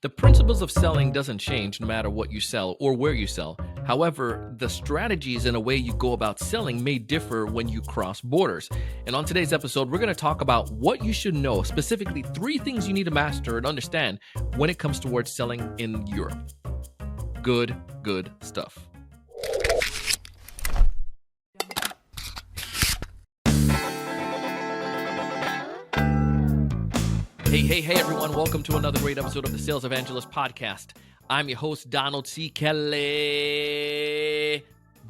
The principles of selling doesn't change no matter what you sell or where you sell. However, the strategies and a way you go about selling may differ when you cross borders. And on today's episode, we're going to talk about what you should know, specifically 3 things you need to master and understand when it comes towards selling in Europe. Good stuff. Hey, everyone. Welcome to another great episode of the Sales Evangelist Podcast. I'm your host, Donald C. Kelly,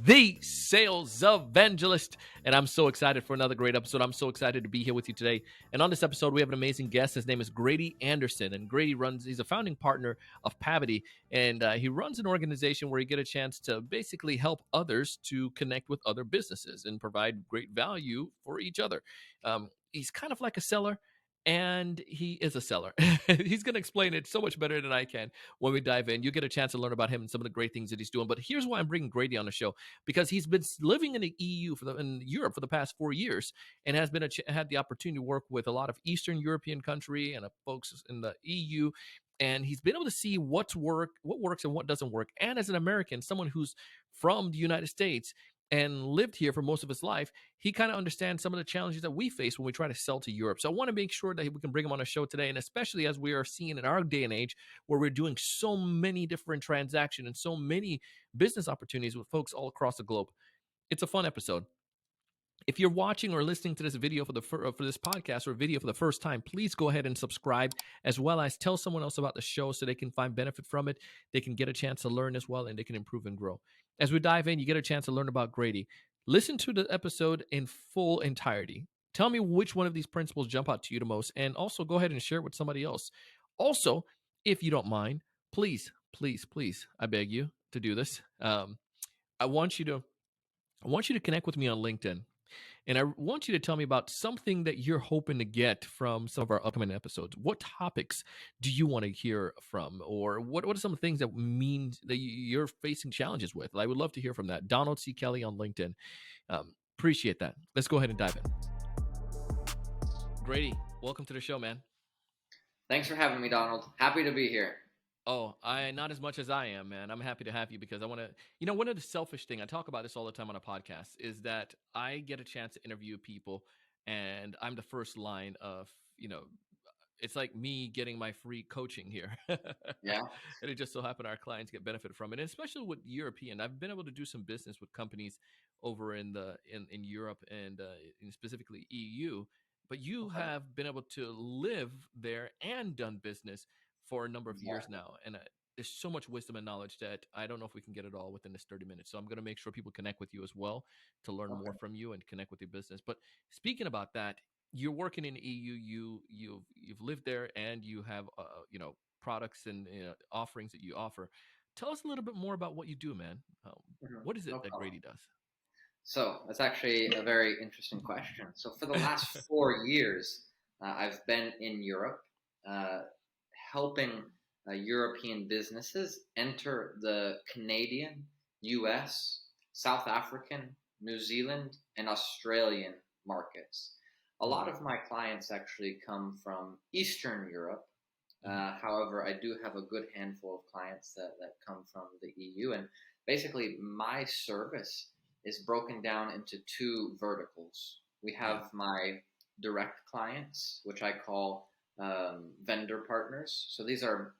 the Sales Evangelist. And I'm so excited for another great episode. I'm so excited to be here with you today. And on this episode, we have an amazing guest. His name is Grady Anderson. And Grady he's a founding partner of Pavity. And he runs an organization where you get a chance to basically help others to connect with other businesses and provide great value for each other. He's kind of like a seller. And he is a seller. He's going to explain it so much better than I can when we dive in. You get a chance to learn about him and some of the great things that he's doing. But here's why I'm bringing Grady on the show, because he's been living in the EU in Europe for the past 4 years, and has been had the opportunity to work with a lot of Eastern European country and folks in the EU. And he's been able to see what works and what doesn't work. And as an American, someone who's from the United States and lived here for most of his life, he kind of understands some of the challenges that we face when we try to sell to Europe. So I want to make sure that we can bring him on a show today, and especially as we are seeing in our day and age where we're doing so many different transactions and so many business opportunities with folks all across the globe. It's a fun episode. If you're watching or listening to this video for this podcast or video for the first time, please go ahead and subscribe, as well as tell someone else about the show so they can find benefit from it. They can get a chance to learn as well, and they can improve and grow. As we dive in, you get a chance to learn about Grady. Listen to the episode in full entirety. Tell me which one of these principles jump out to you the most, and also go ahead and share it with somebody else. Also, if you don't mind, please, I beg you to do this. I want you to connect with me on LinkedIn. And I want you to tell me about something that you're hoping to get from some of our upcoming episodes. What topics do you want to hear from? Or what are some things that you're facing challenges with? I would love to hear from that. Donald C. Kelly on LinkedIn. Appreciate that. Let's go ahead and dive in. Grady, welcome to the show, man. Thanks for having me, Donald. Happy to be here. Oh, not as much as I am, man. I'm happy to have you because I want to, one of the selfish thing, I talk about this all the time on a podcast, is that I get a chance to interview people and I'm the first line of, it's like me getting my free coaching here. Yeah. And it just so happened our clients get benefit from it. And especially with European, I've been able to do some business with companies over in Europe and specifically EU, but you have been able to live there and done business for a number of years now. And there's so much wisdom and knowledge that I don't know if we can get it all within this 30 minutes. So I'm going to make sure people connect with you as well to learn more from you and connect with your business. But speaking about that, you're working in the EU, you've lived there, and you have products and offerings that you offer. Tell us a little bit more about what you do, man. What is it that Grady does? So that's actually a very interesting question. So for the last 4 years, I've been in Europe, helping European businesses enter the Canadian, US, South African, New Zealand, and Australian markets. A lot of my clients actually come from Eastern Europe. However, I do have a good handful of clients that come from the EU. And basically, my service is broken down into 2 verticals. We have my direct clients, which I call vendor partners. So these are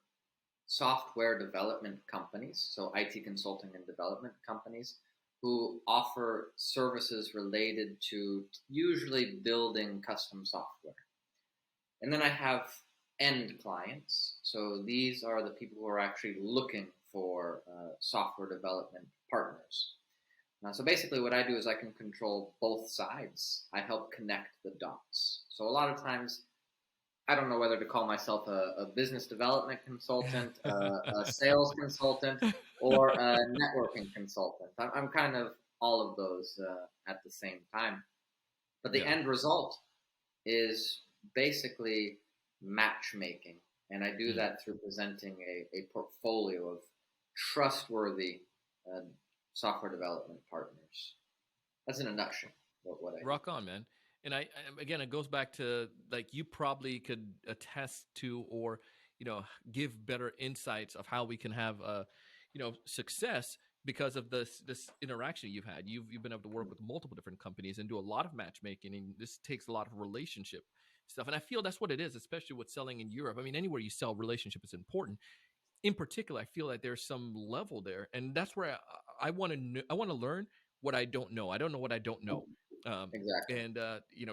software development companies, so IT consulting and development companies, who offer services related to usually building custom software. And then I have end clients. So these are the people who are actually looking for software development partners. So basically what I do is I can control both sides. I help connect the dots. So a lot of times, I don't know whether to call myself a business development consultant, a sales consultant, or a networking consultant. I'm kind of all of those at the same time. But the end result is basically matchmaking. And I do that through presenting a portfolio of trustworthy software development partners. That's in a nutshell what I rock on, man. And I again, it goes back to, like, you probably could attest to, or give better insights of how we can have success because of this interaction you've had. You've been able to work with multiple different companies and do a lot of matchmaking, and this takes a lot of relationship stuff. And I feel that's what it is, especially with selling in Europe. I mean, anywhere you sell, relationship is important. In particular, I feel like there's some level there, and that's where I want to I want to learn what I don't know. I don't know what I don't know, um, Exactly. and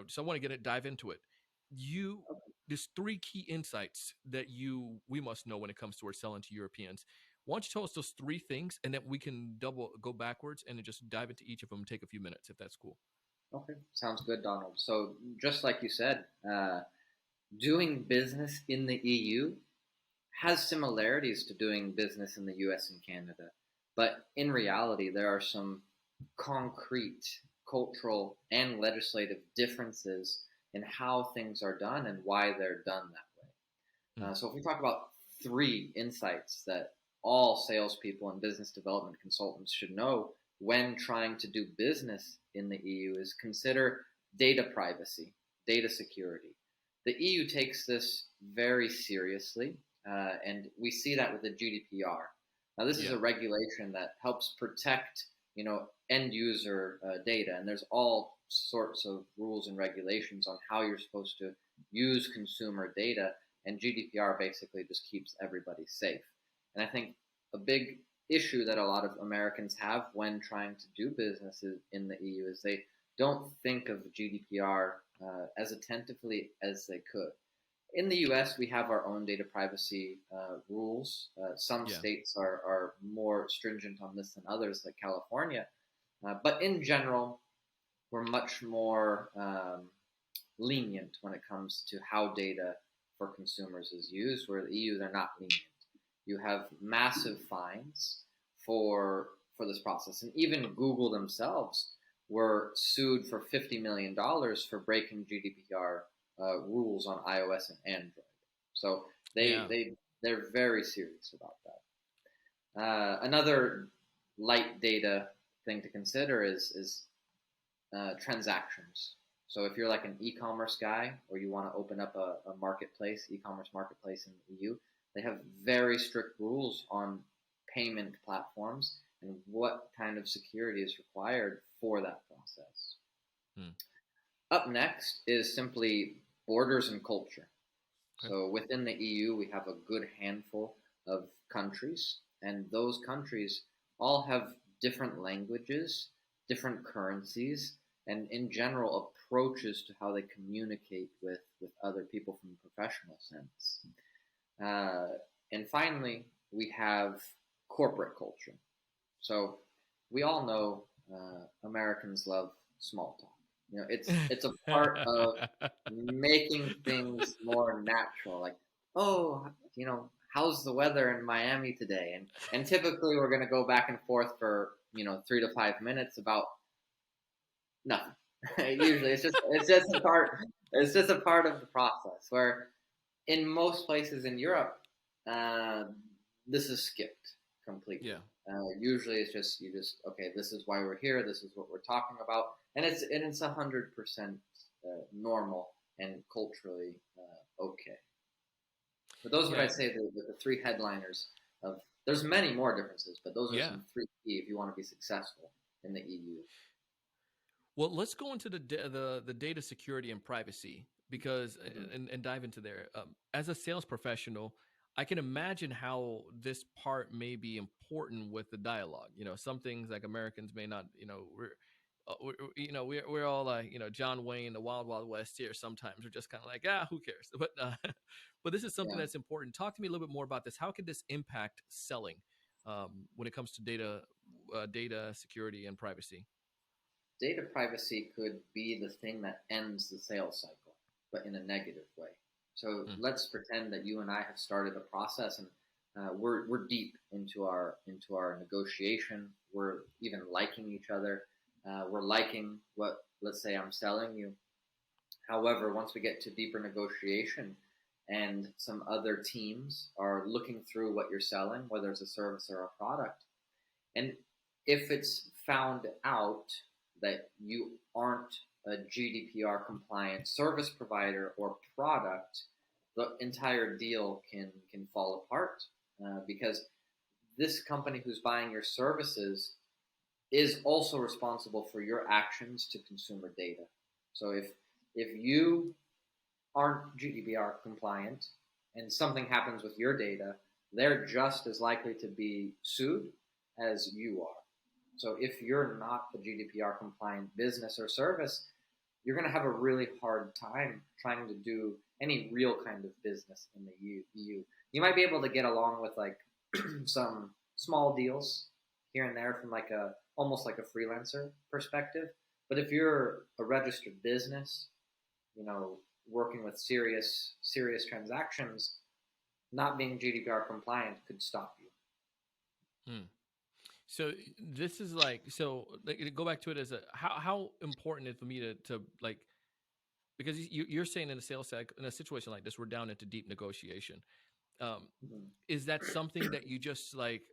so I want to dive into it. You There's three key insights that we must know when it comes to our selling to Europeans. Why don't you tell us those three things, and then we can go backwards and then just dive into each of them and take a few minutes, if that's cool. Okay, sounds good, Donald. So just like you said, doing business in the EU has similarities to doing business in the US and Canada. But in reality, there are some concrete cultural and legislative differences in how things are done and why they're done that way. Mm. So, if we talk about three insights that all salespeople and business development consultants should know when trying to do business in the EU, is consider data privacy, data security. The EU takes this very seriously, and we see that with the GDPR. Now, this is Yeah. a regulation that helps protect, end user data, and there's all sorts of rules and regulations on how you're supposed to use consumer data, and GDPR basically just keeps everybody safe. And I think a big issue that a lot of Americans have when trying to do businesses in the EU is they don't think of GDPR as attentively as they could. In the US, we have our own data privacy rules. Some Yeah. states are more stringent on this than others, like California. But in general, we're much more lenient when it comes to how data for consumers is used, where the EU, they're not lenient. You have massive fines for this process. And even Google themselves were sued for $50 million for breaking GDPR rules on iOS and Android. So Yeah. they're very serious about that. Another light data thing to consider is transactions. So if you're like an e-commerce guy or you want to open up a marketplace, e-commerce marketplace in the EU, they have very strict rules on payment platforms and what kind of security is required for that process. Hmm. Up next is simply borders and culture. Okay. So within the EU, we have a good handful of countries, and those countries all have different languages, different currencies, and in general approaches to how they communicate with other people from a professional sense. Uh, and finally, we have corporate culture. So we all know Americans love small talk. It's a part of making things more natural. Like, oh, how's the weather in Miami today? And typically we're gonna go back and forth for 3 to 5 minutes about nothing. Usually it's just a part of the process. Where in most places in Europe, uh, this is skipped completely. Yeah. Usually, it's just okay. This is why we're here. This is what we're talking about, and it's 100% normal and culturally okay. But those are what Yeah. I'd say the three headliners of. There's many more differences, but those are Yeah. some three key if you want to be successful in the EU. Well, let's go into the data security and privacy because Mm-hmm. and dive into there. As a sales professional, I can imagine how this part may be important with the dialogue. Some things like Americans may not. We're all like John Wayne, the Wild Wild West here. Sometimes we're just kind of like who cares? But but this is something Yeah. that's important. Talk to me a little bit more about this. How could this impact selling when it comes to data security and privacy? Data privacy could be the thing that ends the sales cycle, but in a negative way. So Mm. let's pretend that you and I have started a process, and we're deep into our negotiation. We're even liking each other. We're liking what, let's say, I'm selling you. However, once we get to deeper negotiation and some other teams are looking through what you're selling, whether it's a service or a product, and if it's found out that you aren't a GDPR compliant service provider or product, the entire deal can fall apart because this company who's buying your services is also responsible for your actions to consumer data. So if you aren't GDPR compliant and something happens with your data, they're just as likely to be sued as you are. So if you're not a GDPR compliant business or service, you're going to have a really hard time trying to do any real kind of business in the EU. You might be able to get along with like some small deals here and there from like a almost like a freelancer perspective. But if you're a registered business, working with serious transactions, not being GDPR compliant could stop you. Hmm. So this is like, so like, go back to it as a, how important is for me to like, because you're saying in a in a situation like this, we're down into deep negotiation. Mm-hmm. Is that something that you just like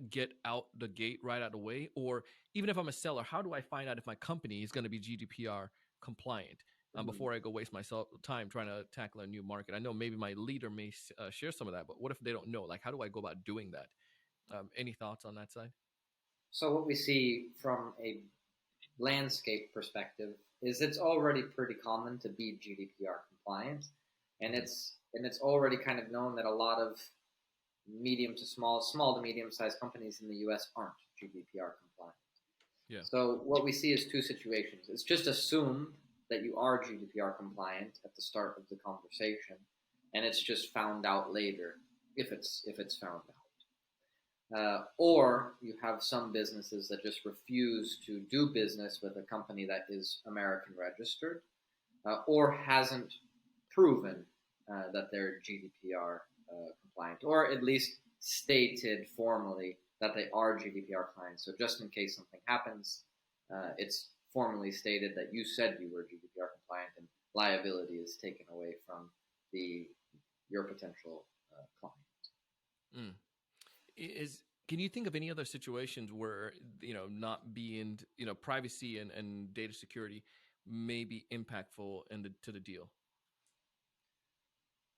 get out the gate right out of the way? Or even if I'm a seller, how do I find out if my company is going to be GDPR compliant before I go waste myself time trying to tackle a new market? I know maybe my leader may share some of that, but what if they don't know? Like, how do I go about doing that? Any thoughts on that side? So what we see from a landscape perspective is it's already pretty common to be GDPR compliant, and Mm-hmm. it's already kind of known that a lot of small to medium sized companies in the US aren't GDPR compliant. Yeah. So what we see is two situations. It's just assumed that you are GDPR compliant at the start of the conversation, and it's just found out later if it's found out. Or you have some businesses that just refuse to do business with a company that is American registered or hasn't proven that they're GDPR compliant, or at least stated formally that they are GDPR clients. So just in case something happens, it's formally stated that you said you were GDPR compliant, and liability is taken away from your potential client. Mm. Is Can you think of any other situations where not being privacy and data security may be impactful to the deal?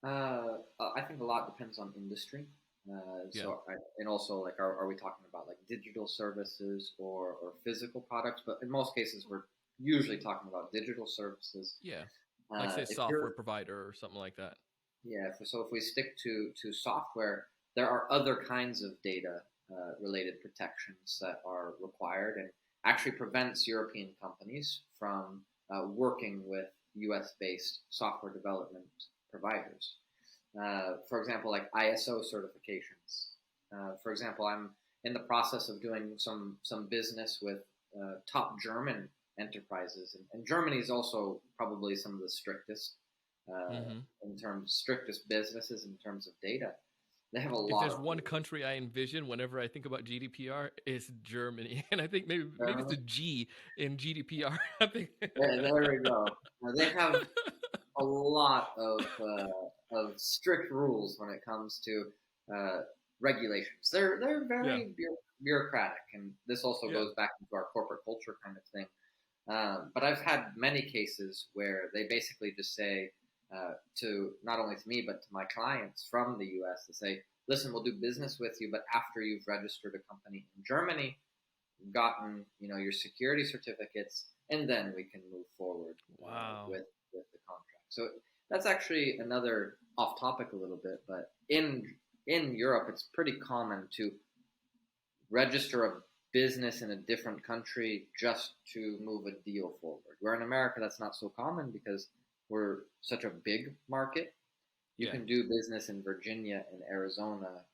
I think a lot depends on industry. Yeah. And also like, are we talking about like digital services or physical products? But in most cases, we're usually talking about digital services. Yeah. Like say a If software you're, provider or something like that. yeah, so if we stick to software, there are other kinds of data related protections that are required and actually prevents European companies from working with US based software development providers. For example, like ISO certifications. For example, I'm in the process of doing some business with top German enterprises, and Germany is also probably some of the strictest Mm-hmm. strictest businesses in terms of data. They have a If lot there's of one country I envision whenever I think about GDPR, it's Germany, and I think maybe it's a G in GDPR. I think. there we go. They have a lot of strict rules when it comes to regulations. They're Yeah. very bureaucratic, and this also Yeah. goes back into our corporate culture kind of thing. But I've had many cases where they basically just say to not only to me but to my clients from the U.S. to say, "Listen, we'll do business with you, but after you've registered a company in Germany, gotten your security certificates, and then we can move forward Wow. with the contract." So that's actually another off topic a little bit, but in Europe, it's pretty common to register a business in a different country just to move a deal forward. Where in America, that's not so common because we're such a big market. You Yeah. can do business in Virginia and Arizona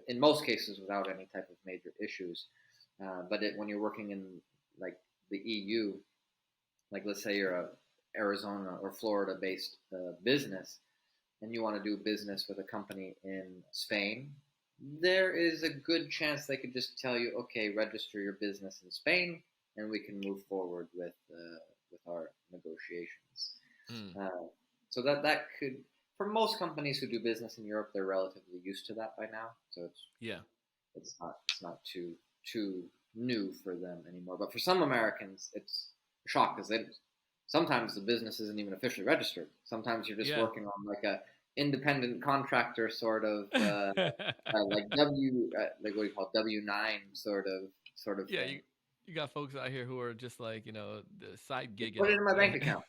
in most cases without any type of major issues. When you're working in like the EU, like let's say you're a Arizona or Florida based business and you want to do business with a company in Spain, there is a good chance they could just tell you, okay, register your business in Spain, and we can move forward with our negotiations. Mm. So that could, for most companies who do business in Europe, they're relatively used to that by now. So Yeah. it's not too new for them anymore. But for some Americans, it's a shock because sometimes the business isn't even officially registered. Sometimes you're just Yeah. working on like a independent contractor sort of like like what do you call it, W-9 sort of Yeah, thing. you got folks out here who are just like, the side Just gigging put it it. in my bank account.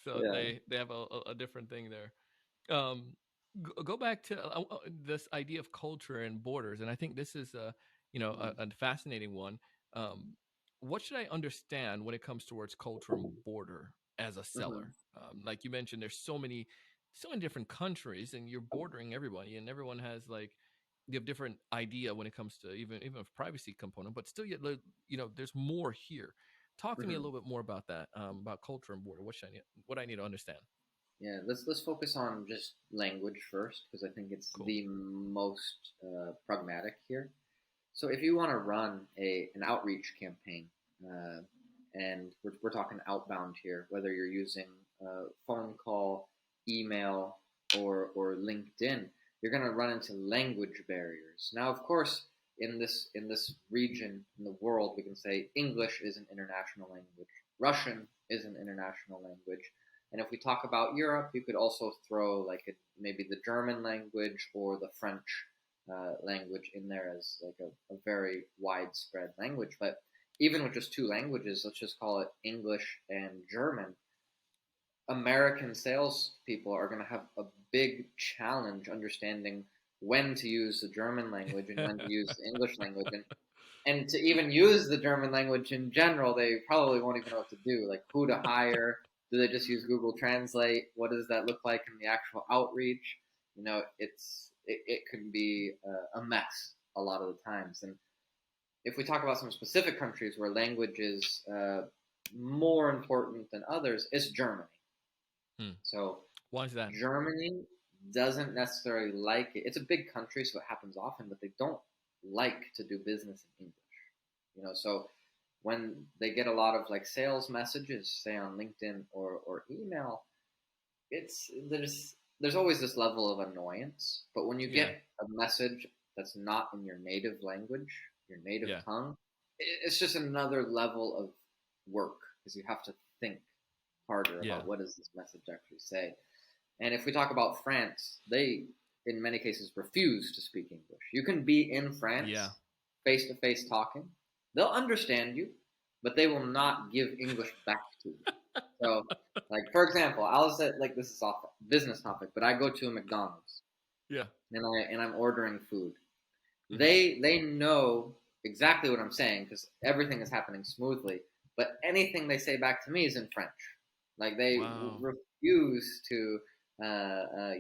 So Yeah. they have a different thing there. Um, go back to this idea of culture and borders, and I think this is Mhm. a fascinating one. Um, what should I understand when it comes towards culture and border as a Mhm. seller? Like you mentioned, there's so many different countries, and you're bordering everybody, and everyone has like you have different idea when it comes to even a privacy component, but still, yet there's more here. Talk to me a Mhm. little bit more about that, about culture and border. What I need to understand. Yeah, let's focus on just language first because I think it's Cool. the most pragmatic here. So if you want to run a an outreach campaign, uh, and we're talking outbound here, whether you're using phone call, email, or LinkedIn, you're going to run into language barriers. Now, of course, in this region in the world, we can say English is an international language, Russian is an international language, and if we talk about Europe, you could also throw like maybe the German language or the French language in there as like a very widespread language. But even with just two languages, let's just call it English and German, American salespeople are going to have a big challenge understanding when to use the German language and when to use the English language. And to even use the German language in general, they probably won't even know what to do. Like who to hire? Do they just use Google Translate? What does that look like in the actual outreach? It can be a mess a lot of the times. And if we talk about some specific countries where language is more important than others, it's Germany. Hmm. So Why is that? Germany doesn't necessarily like it. It's a big country, so it happens often, but they don't like to do business in English. So when they get a lot of like sales messages, say on LinkedIn or email, it's there's always this level of annoyance. But when you Yeah, get a message that's not in your native language, your native yeah, tongue, it's just another level of work because you have to think harder yeah, about what does this message actually say. And if we talk about France, they in many cases refuse to speak English. You can be in yeah. France face to face talking. They'll understand you, but they will not give English back to you. So, like for example, I'll say like this is off business topic, but I go to a McDonald's Yeah. and I'm ordering food. Hmm. They know exactly what I'm saying because everything is happening smoothly. But anything they say back to me is in French. Like they Wow. refuse to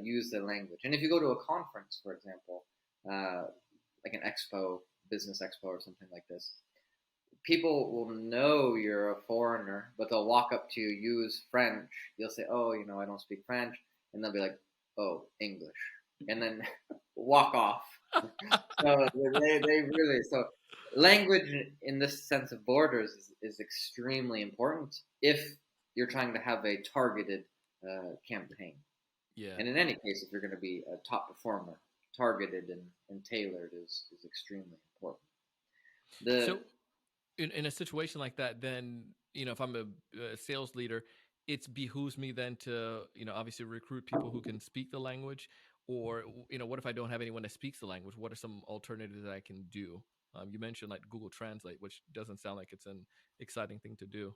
use the language. And if you go to a conference, for example, uh, like an expo, business expo, or something like this, people will know you're a foreigner, but they'll walk up to you, use French. You'll say, "Oh, I don't speak French," and they'll be like, "Oh, English," and then walk off. So they really so language in this sense of borders is extremely important if you're trying to have a targeted campaign. Yeah. And in any case, if you're going to be a top performer, targeted and tailored is extremely important. The So in a situation like that, then if I'm a sales leader, it behooves me then to obviously recruit people who can speak the language, or what if I don't have anyone that speaks the language? What are some alternatives that I can do? You mentioned like Google Translate, which doesn't sound like it's an exciting thing to do.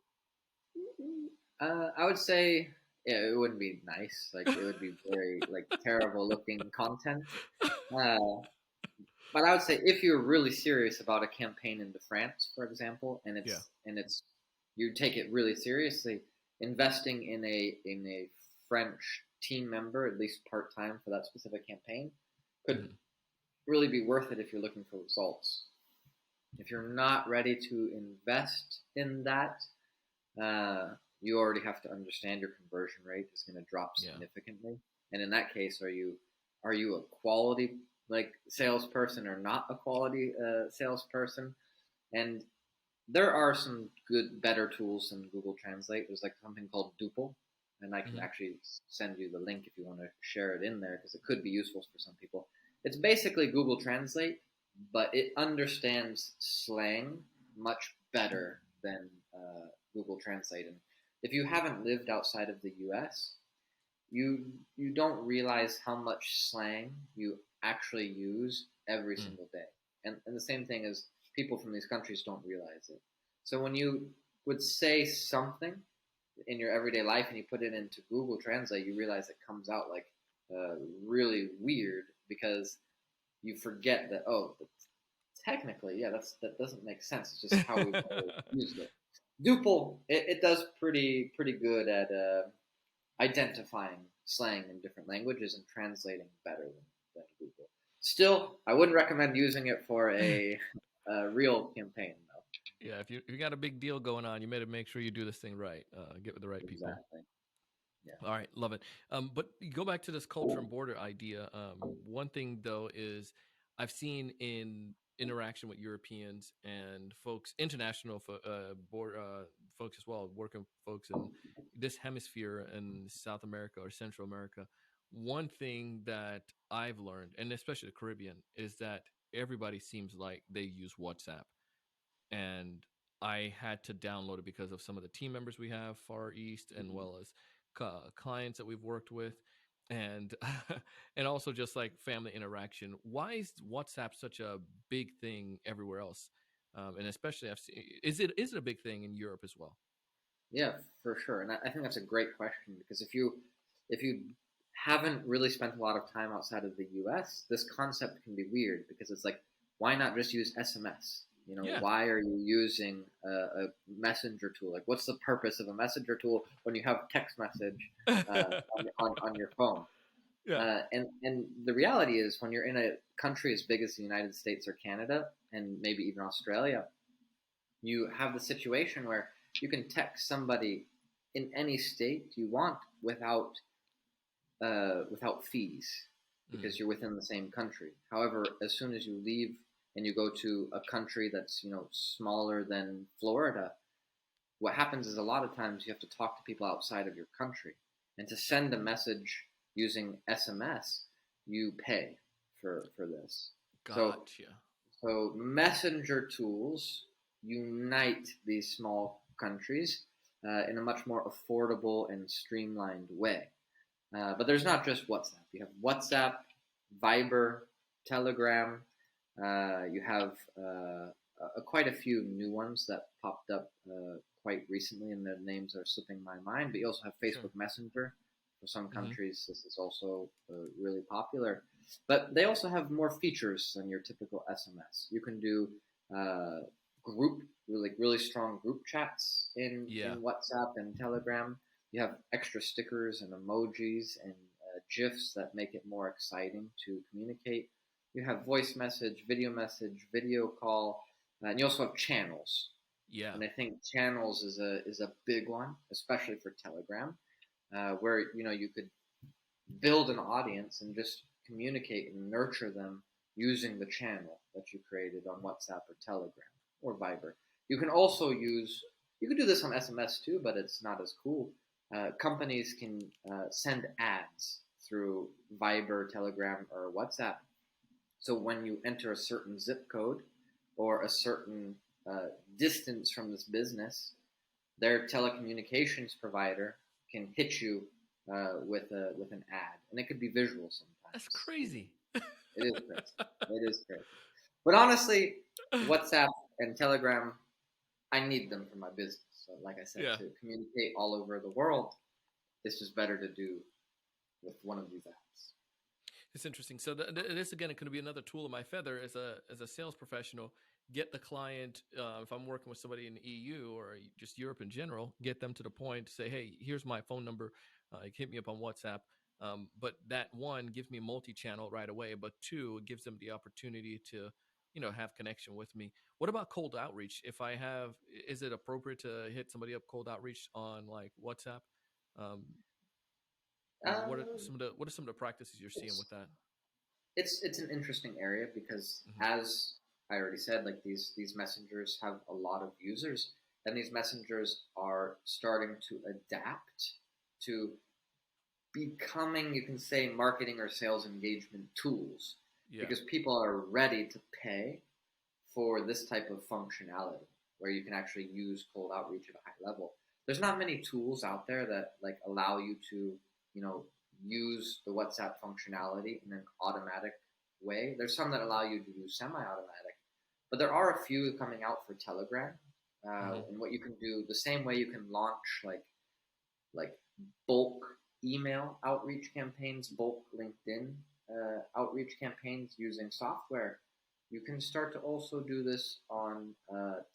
I would say yeah, it wouldn't be nice. Like it would be very like terrible looking content. Uh, but I would say if you're really serious about a campaign into France, for example, and Yeah. it's you take it really seriously, investing in a French team member, at least part time for that specific campaign, could Hmm. really be worth it if you're looking for results. If you're not ready to invest in that, uh, you already have to understand your conversion rate is going to drop Yeah. significantly. And in that case, are you a quality like salesperson or not a quality salesperson? And there are some better tools than Google Translate. There's like something called Duple, and I can Hmm. actually send you the link if you want to share it in there because it could be useful for some people. It's basically Google Translate, but it understands slang much better than Google Translate. And if you haven't lived outside of the U.S., you don't realize how much slang you actually use every Mm. single day. And the same thing is people from these countries don't realize it. So when you would say something in your everyday life and you put it into Google Translate, you realize it comes out like really weird because you forget that, oh, technically, yeah, that doesn't make sense. It's just how we've always used it. Duple, it does pretty good at identifying slang in different languages and translating better than Google. Still, I wouldn't recommend using it for a real campaign, though. Yeah, if you got a big deal going on, you better make sure you do this thing right. Get with the right people. Exactly. Yeah. All right, love it. But you go back to this culture and border idea. One thing though is I've seen in interaction with Europeans and folks, international folks as well, working folks in this hemisphere in South America or Central America. One thing that I've learned, and especially the Caribbean, is that everybody seems like they use WhatsApp, and I had to download it because of some of the team members we have far east, and Mhm. well as clients that we've worked with, and and also just like family interaction. Why is WhatsApp such a big thing everywhere else, and especially I've seen, is it a big thing in Europe as well? Yeah, for sure. And I think that's a great question because if you haven't really spent a lot of time outside of the US, this concept can be weird because it's like, why not just use SMS? Yeah. Why are you using a messenger tool? Like, what's the purpose of a messenger tool when you have text message on your phone? Yeah. And the reality is, when you're in a country as big as the United States or Canada, and maybe even Australia, you have the situation where you can text somebody in any state you want without fees Mm. because you're within the same country. However, as soon as you leave and you go to a country that's smaller than Florida, what happens is a lot of times you have to talk to people outside of your country, and to send a message using SMS, you pay for this. So Gotcha. so messenger tools unite these small countries in a much more affordable and streamlined way. But there's not just WhatsApp. You have WhatsApp, Viber, Telegram. You have quite a few new ones that popped up quite recently, and their names are slipping my mind. But you also have Sure. Facebook Messenger. For some Hmm. countries, this is also really popular. But they also have more features than your typical SMS. You can do uh, group, really strong group chats Yeah. in WhatsApp and Telegram. You have extra stickers and emojis and GIFs that make it more exciting to communicate. You have voice message, video call, and you also have channels. Yeah. And I think channels is a big one, especially for Telegram, where you could build an audience and just communicate and nurture them using the channel that you created on WhatsApp or Telegram or Viber. You can also you can do this on SMS too, but it's not as cool. Companies can send ads through Viber, Telegram, or WhatsApp. So when you enter a certain zip code or a certain uh, distance from this business, their telecommunications provider can hit you with an ad, and it could be visual That's sometimes. crazy. It is crazy. It is crazy. But honestly, WhatsApp and Telegram, I need them for my business. So, like I said, Yeah. to communicate all over the world, it's just better to do with one of these apps. It's interesting. So this again, it could be another tool of my feather as a sales professional. Get the client, if I'm working with somebody in the EU or just Europe in general, get them to the point to say, hey, here's my phone number. Hit me up on WhatsApp. But that one gives me multi-channel right away. But two, it gives them the opportunity to, have connection with me. What about cold outreach? If I have, is it appropriate to hit somebody up cold outreach on like WhatsApp? Um, Um, what are some of the practices you're seeing it's with that? it's an interesting area because, Hmm. as I already said, like these messengers have a lot of users, and these messengers are starting to adapt to becoming, you can say, marketing or sales engagement tools Yeah. because people are ready to pay for this type of functionality where you can actually use cold outreach at a high level. There's not many tools out there that like allow you to, you know, use the WhatsApp functionality in an automatic way. There's some that allow you to do semi-automatic, but there are a few coming out for Telegram. Mm-hmm. And what you can do, the same way you can launch like bulk email outreach campaigns, bulk LinkedIn outreach campaigns using software, you can start to also do this on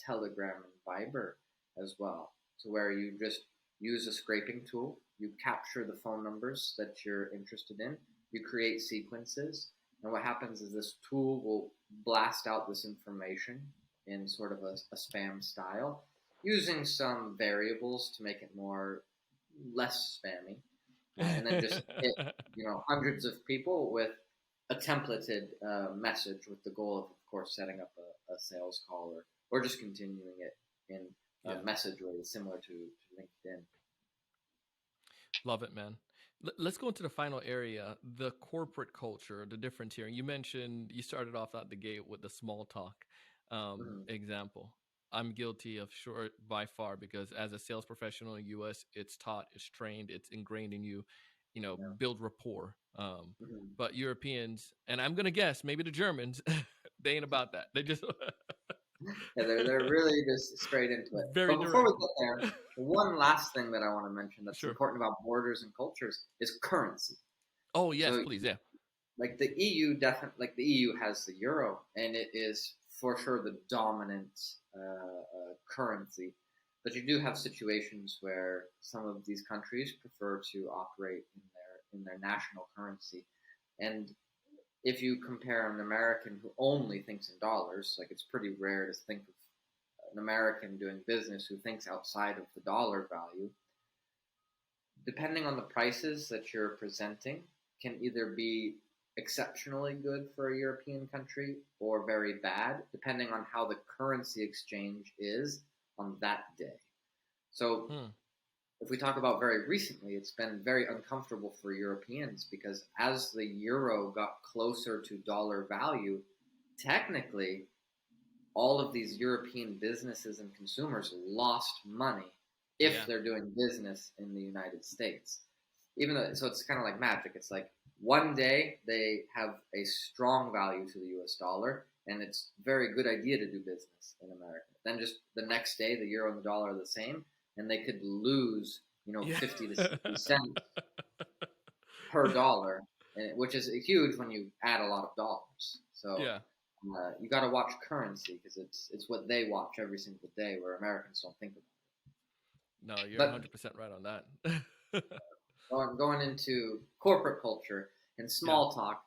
Telegram and Viber as well, to where you just use a scraping tool, you capture the phone numbers that you're interested in, you create sequences, and what happens is this tool will blast out this information in sort of a spam style, using some variables to make it less spammy, and then just hit hundreds of people with a templated message with the goal of course, setting up a sales call or just continuing it in a message way similar to LinkedIn. Love it, man. Let's go into the final area, the corporate culture, the difference here. You mentioned you started off out the gate with the small talk example. I'm guilty of sure by far because as a sales professional in the US, it's taught, it's trained, it's ingrained in you, build rapport. But Europeans, and I'm going to guess maybe the Germans, they ain't about that. They just Yeah, they're really just straight into it. very But before we direct. get there, one last thing that I want to mention that's Sure. important about borders and cultures is currency. Oh, yes, So, please. Yeah. like the EU, like the EU has the euro, and it is for sure the dominant currency. But you do have situations where some of these countries prefer to operate in their national currency, and if you compare an American who only thinks in dollars, like it's pretty rare to think of an American doing business who thinks outside of the dollar value, depending on the prices that you're presenting, can either be exceptionally good for a European country or very bad, depending on how the currency exchange is on that day. So, if we talk about very recently, it's been very uncomfortable for Europeans because as the euro got closer to dollar value, technically, all of these European businesses and consumers lost money if they're doing business in the United States. Even though, so it's kind of like magic. It's like one day they have a strong value to the US dollar, and it's a very good idea to do business in America. Then just the next day, the euro and the dollar are the same, and they could lose, 50 to 60 cents per dollar, which is huge when you add a lot of dollars. So you got to watch currency because it's what they watch every single day, where Americans don't think about No, you're But 100% right on that. going into corporate culture and small talk,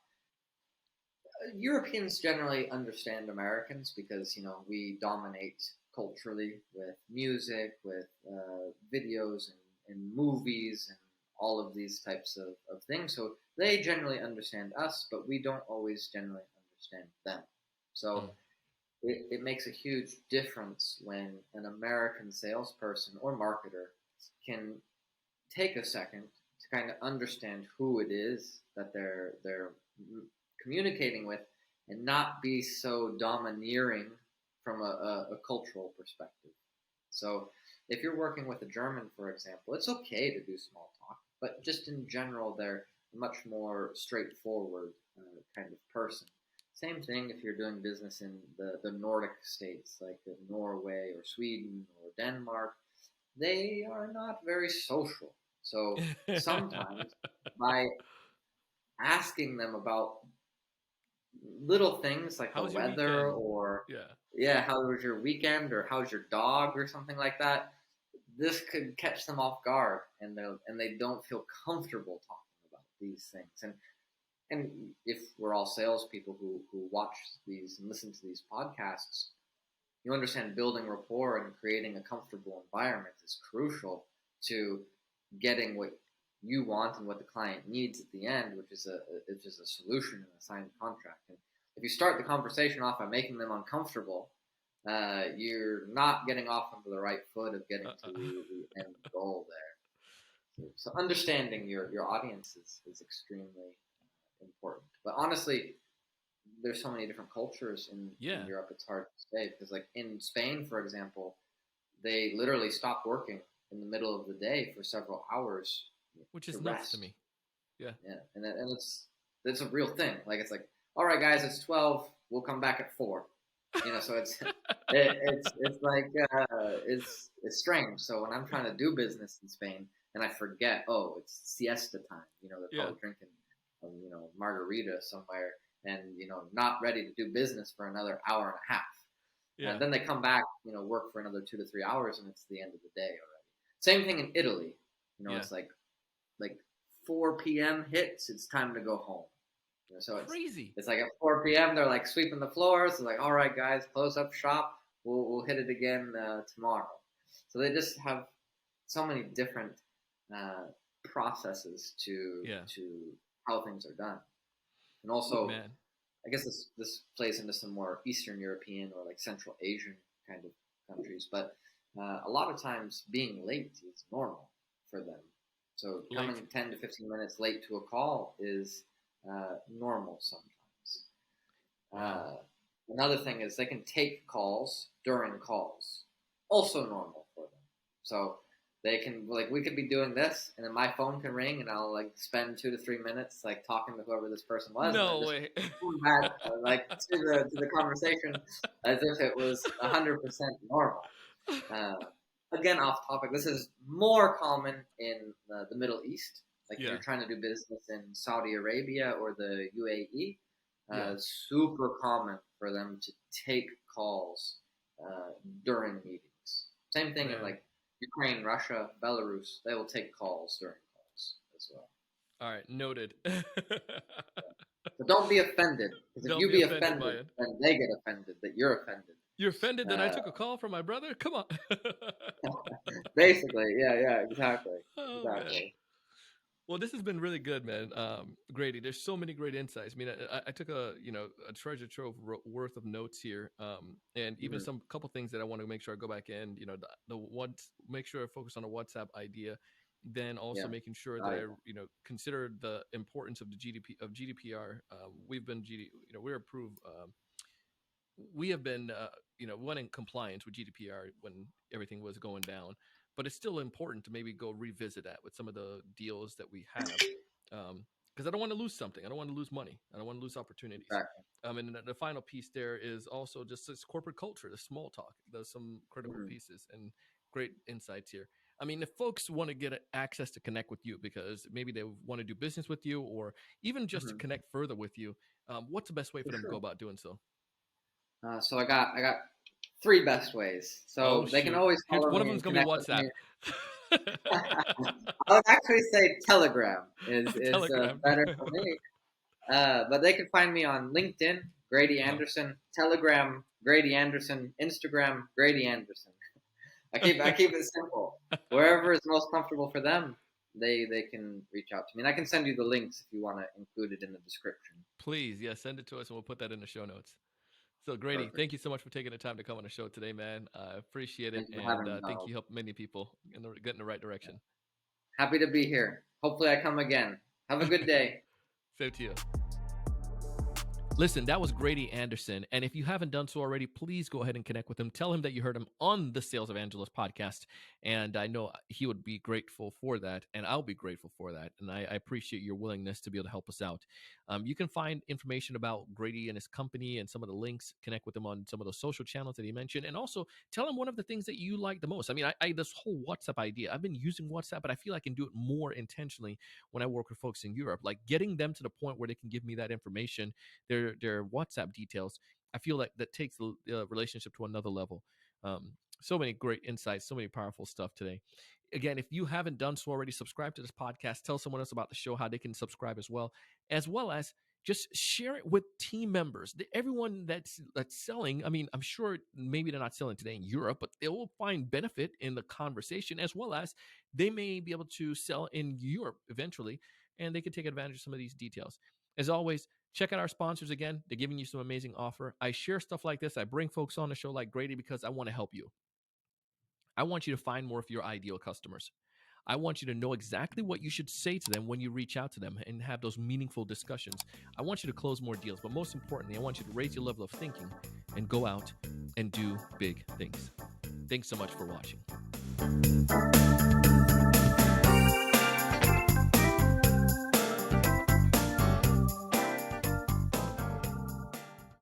Europeans generally understand Americans because we dominate culturally with music, with videos and movies and all of these types of things. So they generally understand us, but we don't always generally understand them. So it makes a huge difference when an American salesperson or marketer can take a second to kind of understand who it is that they're communicating with and not be so domineering from a cultural perspective. So if you're working with a German, for example, it's okay to do small talk, but just in general, they're a much more straightforward kind of person. Same thing if you're doing business in the Nordic states, like Norway or Sweden or Denmark. They are not very social. So sometimes by asking them about little things like the How's your weather weekend? or Yeah. how was your weekend or how's your dog or something like that, this could catch them off guard and they don't feel comfortable talking about these things. And if we're all salespeople who watch these and listen to these podcasts, you understand building rapport and creating a comfortable environment is crucial to getting what you want and what the client needs at the end, which is a solution and a signed contract. And if you start the conversation off by making them uncomfortable, you're not getting off onto the right foot of getting to the end goal there. So understanding your audience is extremely important. But honestly, there's so many different cultures in Europe. It's hard to say because, like in Spain, for example, they literally stop working in the middle of the day for several hours Which to is nuts to rest. me. Yeah. Yeah, and it's a real thing. Like it's like, all right, guys, it's 12. We'll come back at 4. So it's like it's strange. So when I'm trying to do business in Spain and I forget, oh, it's siesta time. They're Yeah. probably drinking, margarita somewhere, and not ready to do business for another hour and a half. Yeah. And then they come back, work for another 2 to 3 hours, and it's the end of the day already. Same thing in Italy. Yeah. It's like 4 p.m. hits, it's time to go home. So Crazy. It's like at 4 p.m. they're like sweeping the floors. They're like, all right, guys, close up shop. We'll hit it again tomorrow. So they just have so many different processes to how things are done, and also Man. I guess this plays into some more Eastern European or like Central Asian kind of countries, but a lot of times being late is normal for them. So coming 10 to 15 minutes late to a call is normal sometimes. Wow. Another thing is they can take calls during calls, also normal for them. So they can, like, we could be doing this, and then my phone can ring, and I'll like spend 2 to 3 minutes like talking to whoever this person was. No and way. Come back like to the conversation as if it was 100% normal. Again, off topic. This is more common in the Middle East. Like if you're trying to do business in Saudi Arabia or the UAE, super common for them to take calls during meetings. Same thing in like Ukraine, Russia, Belarus. They will take calls during calls as well. All right, noted. So don't be offended, because if you be offended, then they get offended that you're offended. You're offended that I took a call from my brother? Come on. Basically, yeah, exactly. Oh, exactly. Man. Well, this has been really good, man. Grady, there's so many great insights. I mean, I took a treasure trove worth of notes here, and even some couple things that I want to make sure I go back in. Make sure I focus on a WhatsApp idea, then also making sure that I consider the importance of the GDPR. We've been we're approved. We have been one in compliance with GDPR when everything was going down, but it's still important to maybe go revisit that with some of the deals that we have, because I don't want to lose something. I don't want to lose money. I don't want to lose opportunities. Exactly. And the final piece there is also just this corporate culture, the small talk. There's some critical pieces and great insights here. I mean, if folks want to get access to connect with you because maybe they want to do business with you or even just to connect further with you, what's the best way for them to go about doing so? So I got 3 best ways. So they can always follow one me. Of them's gonna be WhatsApp. I would actually say Telegram is better for me. But they can find me on LinkedIn, Grady Anderson, Telegram, Grady Anderson, Instagram, Grady Anderson. I keep it simple. Wherever is most comfortable for them, they can reach out to me, and I can send you the links if you want to include it in the description. Please, send it to us, and we'll put that in the show notes. So, Grady, thank you so much for taking the time to come on the show today, man. I appreciate it, and I think you helped many people get in the right direction. Happy to be here. Hopefully I come again. Have a good day. Same to you. Listen, that was Grady Anderson. And if you haven't done so already, please go ahead and connect with him. Tell him that you heard him on the Sales Evangelist podcast. And I know he would be grateful for that. And I'll be grateful for that. And I appreciate your willingness to be able to help us out. You can find information about Grady and his company and some of the links. Connect with him on some of those social channels that he mentioned. And also tell him one of the things that you like the most. I mean, I this whole WhatsApp idea, I've been using WhatsApp, but I feel I can do it more intentionally when I work with folks in Europe, like getting them to the point where they can give me that information, their WhatsApp details. I feel like that takes the relationship to another level. So many great insights, so many powerful stuff today. Again, if you haven't done so already, subscribe to this podcast. Tell someone else about the show, how they can subscribe as well as just share it with team members. Everyone that's selling, I mean, I'm sure maybe they're not selling today in Europe, but they will find benefit in the conversation, as well as they may be able to sell in Europe eventually, and they can take advantage of some of these details. As always, check out our sponsors again. They're giving you some amazing offer. I share stuff like this. I bring folks on the show like Grady because I want to help you. I want you to find more of your ideal customers. I want you to know exactly what you should say to them when you reach out to them and have those meaningful discussions. I want you to close more deals, but most importantly, I want you to raise your level of thinking and go out and do big things. Thanks so much for watching.